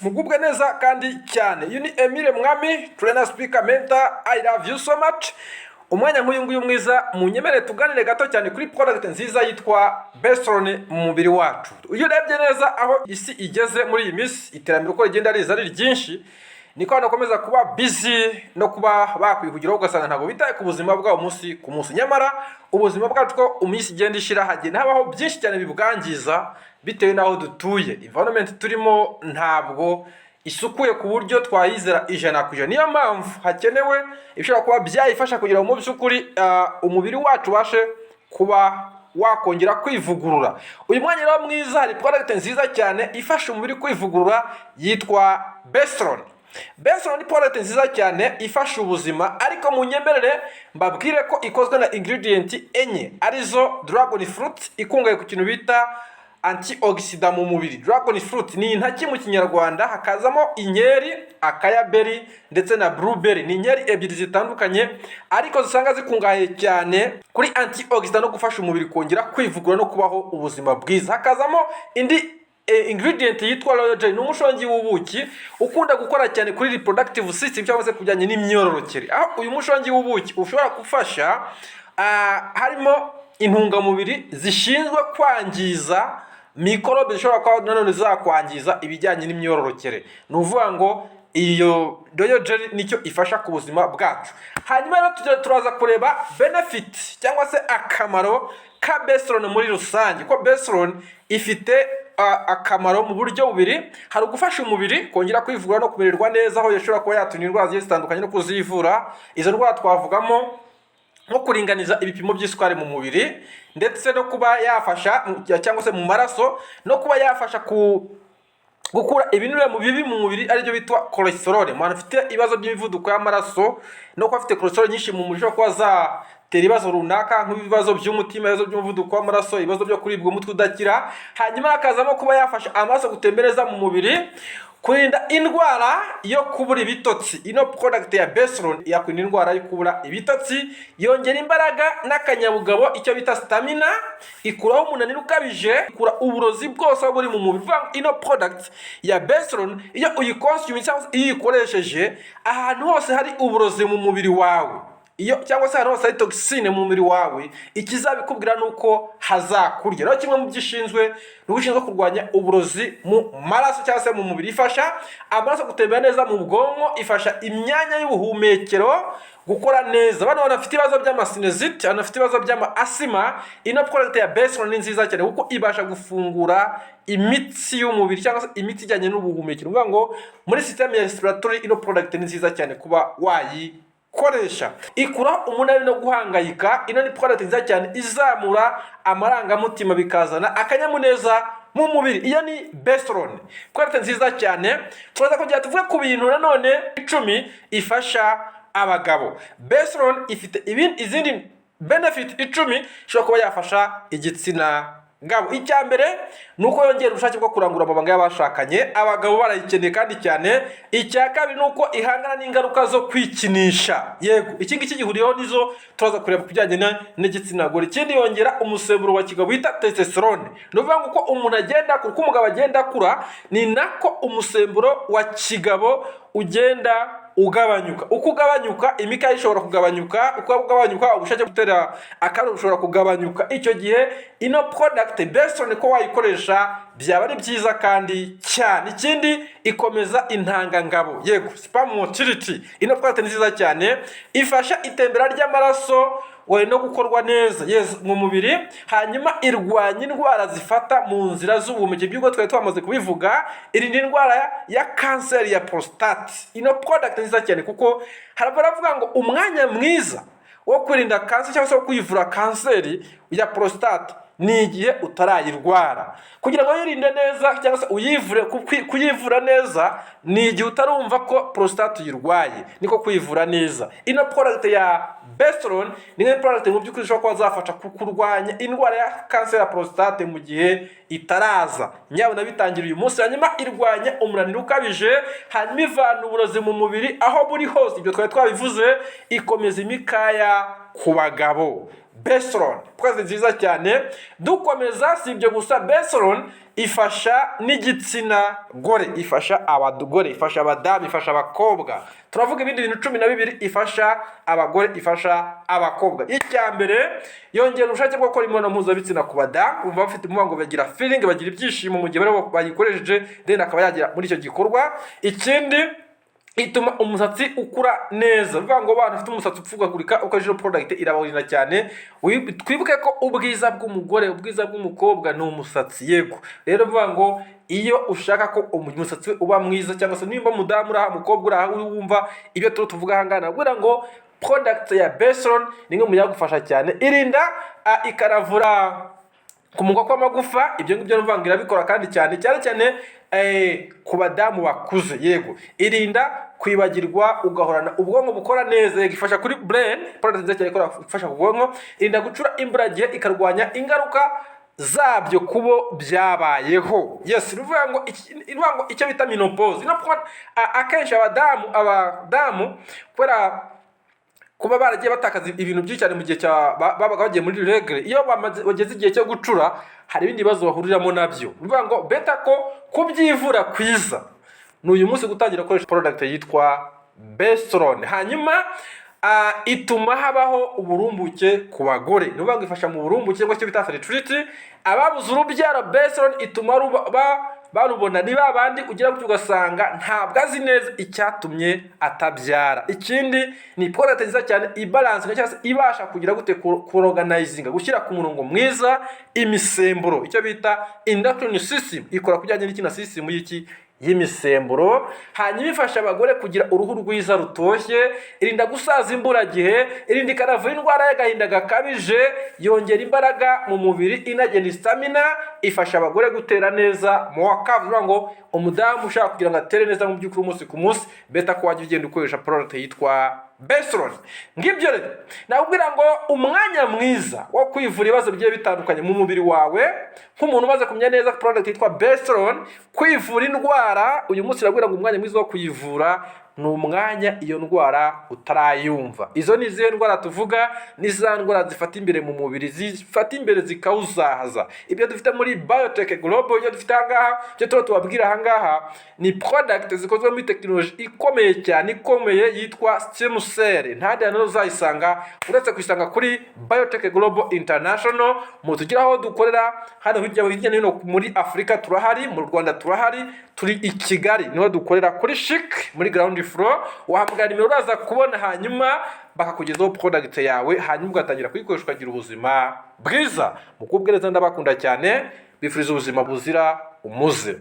mugubwe neza kandi cyane. Uyu ni Emile Mwami, trainer speaker mentor. I love you so much. Umwanya nk'uyu nguyu mwiza munyemere tuganire gato cyane kuri product nziza yitwa Bestron mu mubiri wacu. Uyu urebye neza aho isi igeze muri iyi minsi, iterambere uko rigenda riza ari ryinshi, niko nakomeza kuba busy no kuba bakwihugiraho ugasanga ntabwo bitaye ku buzima bwabo umunsi ku munsi. Nyamara ubuzima bwacu ko umunsi igenda ishira hagenda habaho byinshi cyane bibwangiza bitewe n'aho dutuye. Environment turimo ntabwo isukuye ku buryo twayizera ijana ku ijana. Niyo mpamvu hakenewe ibishobora kuba byayifasha kugira ngo mu by'ukuri umubiri wacu ubashe kuba wakongera kwivugurura. Uyu mwanya rero mwiza hari product nziza cyane ifasha umubiri kwivugurura yitwa Bestron. Bestron ni product nziza cyane ifasha ubuzima, ariko mu nyemerere mbabwire ko ikozwe na ingredient enye arizo dragon fruit ikungahaye ku kintu bita antioxidant mu mubiri. Dragon fruit ni intaki mu kinyarwanda, hakazamo inkeri, akayaberi ndetse na blueberry. Ni inkeri ebyiri zitandukanye ariko zisanga zikungahaye cyane kuri antioxidant no gufasha umubiri kongera kwivugurura no kubaho ubuzima bwiza. Hakazamo indi ingredient yitwa royal jelly, ni umushongi w'ubuki ukunda gukora cyane kuri reproductive system cyangwa se kujyanye n'imyororokere. Aho uyu mushongi w'ubuki ushobora gufasha harimo intungamubiri zishinzwe kwangiza mikorobe zishobora kuba nanone zakwangiza ibijyanye n'imyororokere. Ni uvuga ngo iyo royal jelly nicyo ifasha ku buzima bwacu. Hanyuma rero turaza kureba benefit cyangwa se akamaro ka Bestron muri rusange. Ko Bestron ifite akamaro mu buryo bubiri. Hari ugufasha umubiri kongera kwivugura no kumererwa neza, aho yashobora kuba yatuma indwara zigiye zitandukanye no kuzivura. Izo ndwara twavugamo nko kuringaniza ibipimo by'isukari mu mubiri, ndetse no kuba yafasha cyangwa se mu maraso, no kuba yafasha gukura ibinure mu bibi mu mubiri aribyo bitwa cholesterol. Umuntu afite ibibazo by'imivuduko y'amaraso no kuba afite cholesterol nyinshi mu mubiri kuba zatera ibibazo runaka nk'ibibazo by'umutima, ibibazo by'umuvuduko w'amaraso, ibibazo byo kuribwa umutwe udakira. Hanyuma hakazamo kuba yafasha amaraso gutembereza mu mubiri, kurinda indwara yo kubura ibitotsi. Ino product ya Bestron yakurinda indwara yo kubura ibitotsi, yongera imbaraga n'akanyabugabo icyo bita stamina, ikuraho umunaniro ukabije, ikura uburozi bwose buri mu mubiri. Ino product ya Bestron iyo uyikonsume cyangwa iyo uyikoresheje ahantu hose hari uburozi mu mubiri wawe, cyangwa se hano hari toxine mu mubiri wawe, ikizabikubwira nuko hazakurya. Rero kimwe mu byishinzwe n'ubushinzwe kurwanya uburozi mu maraso cyangwa se mu mubiri. Ifasha amaraso gutembera neza mu bwonko, ifasha imyanya y'ubuhumekero gukora neza. Bano banafite ibibazo by'amasinezite, banafite ibibazo by'asima, ino product ya Bestron ni nziza cyane kuko ibasha gufungura imitsi y'umubiri cyangwa se imitsi ijyanye n'ubuhumekero. Uvuga ngo muri system ya respiratory ino product ni nziza cyane kuba koresha. Ikuraho umunaniro no guhangayika. Ino ni product nziza cyane izamura amarangamutima bikazana akanyamuneza mu mubiri. Iyo ni Bestron, product nziza cyane. Turaza kujya tuvuge ku bintu nanone 10 ifasha abagabo. Bestron ifite izindi benefit 10 ishobora kuba yafasha igitsina gabo. Icya mbere nuko yongera ubushake bwo kurangura amabanga y'abashakanye, abagabo barayikeneye kandi cyane. Icya kabiri nuko ihangana n'ingaruka zo kwikinisha. Yego, iki ngiki gihuriyeho nizo turaza kureba kujyanye n'igitsina gore. Ikindi yongera umusemburo wa kigabo bita testosterone. Ni ukuvuga ngo uko umuntu agenda akura, uko umugabo agenda akura, ni nako umusemburo wa kigabo ugenda ugabanyuka. Uko ugabanyuka imikaya ishobora kugabanyuka, uko ugabanyuka ubushake gutera akaruru bushobora kugabanyuka. Icyo gihe ino product Bestron ko wayikoresha byaba ari byiza kandi cyane. Ikindi ikomeza intangangabo. Yego, sperm motility. Ino product ni nziza cyane, ifasha itembera ry'amaraso no gukorwa neza mu mubiri. Hanyuma irwanya indwara zifata mu nzira z'ubuhumekero, by'ubwo twari twamaze kubivuga. Irinda indwara ya kanseri ya prostate. Ino product nziza cyane kuko baravuga ngo umwanya mwiza wo kwirinda kanseri cyangwa se wo kwivura kanseri ya prostate ni igihe utarayirwara. Kugira ngo yirinde neza cyangwa se uyivure, kuyivura neza ni igihe utarumva ko prostate uyirwaye, niko kuyivura neza. Ino product ya Bestron ni nka product mu by'ukuri ishobora kuba zafasha kurwanya indwara ya kanseri ya prostate mu gihe itaraza. Nyabona bitangira uyu munsi. Hanyuma irwanya umunaniro ukabije, hanyuma ivana uburozi mu mubiri aho buri hose. Ibyo twari twabivuze. Ikomeza imikaya ku bagabo. Bestron, product nziza cyane. Dukomeza si ibyo gusa, Bestron ifasha n'igitsina gore, ifasha abagore, ifasha abadamu, ifasha abakobwa. Turavuga ibindi bintu 12 ifasha abagore, ifasha abakobwa. Icyambere, yongera ubushake bwo gukora imibonano mpuzabitsina ku badamu, umva bafite umuhango, bagira feeling, bagira ibyishimo mu gihe bayikoresheje, then akaba yagira muri icyo gikorwa. Ikindi, ituma umusatsi ukura neza. Bivuga ngo abantu bafite umusatsi upfugagurika ukoresheje product irabawurina cyane. Twibuke ko ubwiza bw'umugore, ubwiza bw'umukobwa ni umusatsi, yego. Rero bivuga ngo iyo ushaka ko umusatsi uba mwiza, cyangwa se nimba mudamu uraha, mukobwa uraha, wumva ibyo tuvuga hangana, nabwira ngo product ya Bestron ni imwe mu yagufasha cyane. Irinda ikaravura kumuka kw'amagufa, ibyo ngibyo n'uvanga irabikora kandi cyane ku badamu bakuze, yego. Irinda kwibagirwa, ugahorana ubwonko bukora neza, yego. Ifasha kuri brain, product nziza cyane ifasha ku bwonko. Irinda gucura imburagihe, ikarwanya ingaruka zabyo kubo byabayeho. Yes, ruvuga ngo icyo bita menopause. Akenshi abadamu kubera kuba baragiye batakaza ibintu byinshi cyane mu gihe babaga bagiye muri regle, iyo bageze igihe cyo gucura hari ibindi bibazo bahuriramo nabyo. Bivuga ngo beta ko kubyivura kwiza n'uyu munsi gutangira gukoresha product yitwa Bestron. Hanyuma ituma habaho uburumbuke ku bagore. Bivuga ngo ifasha mu burumbuke cyangwa cyo bita fertility. Ababuze urubyaro, Bestron ituma barubona. Ni babandi ugira gutyo ugasanga ntabwo azi neza icyatumye atabyara. Ikindi ni product nziza cyane ibalance, cyangwa se ibasha kugira gute kuorganizinga, gushyira ku murongo mwiza imisemburo, icyo bita endocrine system. Ikora kujyanye n'ikina system y'imisemburo. Hanyuma ifasha abagore kugira uruhu rwiza rutoshye, irinda gusaza imburagihe, irinda ikaravura indwara y'agahinda gakabije, yongera imbaraga mu mubiri, inagena stamina, ifasha abagore gutera neza mu wakavuga ngo umudamu ushaka kugira ngo atere neza mu by'ukuri umunsi ku munsi, beta ko wajya ugenda ukoresha product yitwa Bestron. Ngibyo rero nakubwira ngo umwanya mwiza wo kwivura ibibazo bigiye bitandukanye mu mubiri wawe, nk'umuntu umaze kumenya neza product yitwa Bestron, kwivura indwara uyu munsi nakubwira ngo umwanya mwiza wo kuyivura ni umwanya iyo ndwara utarayumva. Izo ni izihe ndwara tuvuga? Ni za ndwara zifata imbere mu mubiri, zifata imbere zikawuzahaza. Ibyo dufite muri Biotech Global, ibyo dufite ahangaha, ibyo tubabwira ahangaha ni product zikozwe muri technology ikomeye cyane, ikomeye, yitwa stem cell. Ntade nazo uzayisanga uretse kwisanga kuri Biotech Global International. Mutugiraho dukorera hano hirya no hino muri Afrika turahari, mu Rwanda turahari, turi i Kigali niho dukorera kuri Chic muri ground floor. Wahamagara nimero uraza kubona, hanyuma bakakugezaho product yawe, hanyuma ugatangira kuyikoresha ukagira ubuzima bwiza. Mukubwiriza ndabakunda cyane, bifuriza ubuzima buzira umuze.